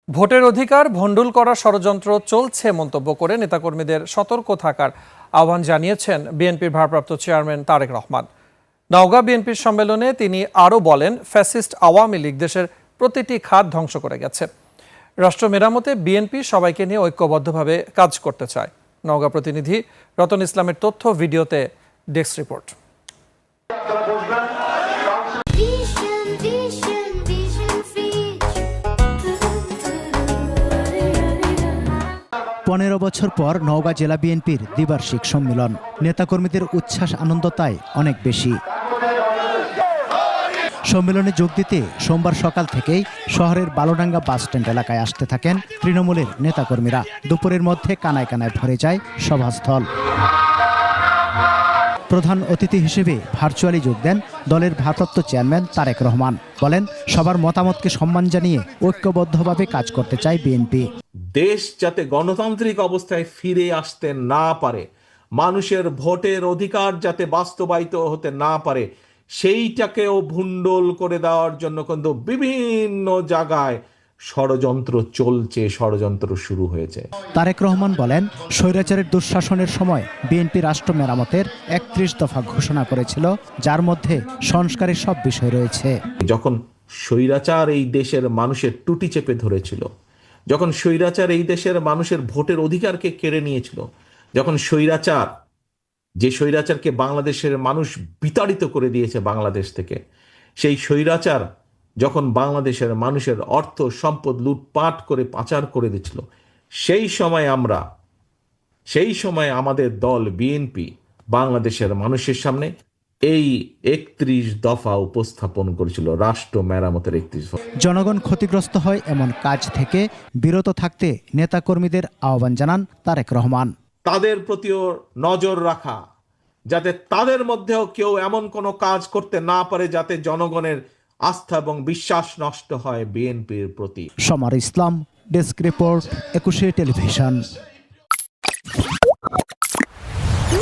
ভোটের অধিকার ভণ্ডুল করার ষড়যন্ত্র চলছে মন্তব্য করে নেতাকর্মীদের সতর্ক থাকার আহ্বান জানিয়েছেন বিএনপির ভারপ্রাপ্ত চেয়ারম্যান তারেক রহমান। নওগাঁ বিএনপির সম্মেলনে তিনি আরও বলেন, ফ্যাসিস্ট আওয়ামী লীগ দেশের প্রতিটি খাত ধ্বংস করে গেছে। রাষ্ট্র মেরামতে বিএনপি সবাইকে নিয়ে ঐক্যবদ্ধভাবে কাজ করতে চায়। নওগাঁ প্রতিনিধি রতন ইসলামের তথ্য ভিডিওতে ডেস্ক রিপোর্ট। 15 বছর পর নওগাঁ জেলা বিএনপির দ্বিবার্ষিক সম্মেলন। নেতাকর্মীদের উচ্ছ্বাস আনন্দ তাই অনেক বেশি। সম্মেলনে যোগ দিতে সোমবার সকাল থেকেই শহরের বালুডাঙ্গা বাসস্ট্যান্ড এলাকায় আসতে থাকেন তৃণমূলের নেতাকর্মীরা। দুপুরের মধ্যে কানায় কানায় ভরে যায় সভাস্থল। প্রধান অতিথি হিসেবে ভার্চুয়ালি যোগ দেন দলের ভারপ্রাপ্ত চেয়ারম্যান তারেক রহমান। বলেন, সবার মতামতকে সম্মান জানিয়ে ঐক্যবদ্ধভাবে কাজ করতে চায় বিএনপি। দেশ যাতে গণতান্ত্রিক অবস্থায় ফিরে আসতে না পারে, মানুষের ভোটের অধিকার যাতে বাস্তবায়িত হতে না পারে, সেইটাকেও ভণ্ডুল করে দেওয়ার জন্য কিন্তু বিভিন্ন জায়গায় ষড়যন্ত্র চলছে, ষড়যন্ত্র শুরু হয়েছে। তারেক রহমান বলেন, স্বৈরাচারের দুঃশাসনের সময় বিএনপি রাষ্ট্র মেরামতের 31 দফা ঘোষণা করেছিল, যার মধ্যে সংস্কারের সব বিষয় রয়েছে। যখন স্বৈরাচার এই দেশের মানুষের টুটি চেপে ধরেছিল, যখন স্বৈরাচার এই দেশের মানুষের ভোটের অধিকারকে কেড়ে নিয়েছিল, যখন যে স্বৈরাচারকে বাংলাদেশের মানুষ বিতাড়িত করে দিয়েছে বাংলাদেশ থেকে, সেই স্বৈরাচার যখন বাংলাদেশের মানুষের অর্থ সম্পদ লুটপাট করে পাচার করে দিচ্ছিল, সেই সময় আমাদের দল বিএনপি বাংলাদেশের মানুষের সামনে এই 31 দফা উপস্থাপন করেছিল, রাষ্ট্র মেরামতের 31 দফা। জনগণ ক্ষতিগ্রস্ত হয় এমন কাজ থেকে বিরত থাকতে নেতাকর্মীদের আহ্বান জানান তারেক রহমান। তাদের প্রতিও নজর রাখা, যাতে তাদের মধ্যেও কেউ এমন কোনো কাজ করতে না পারে যাতে জনগণের আস্থা এবং বিশ্বাস নষ্ট হয় বিএনপির প্রতি। সমার ইসলাম, ডেস্ক রিপোর্ট, 21 টেলিভিশন।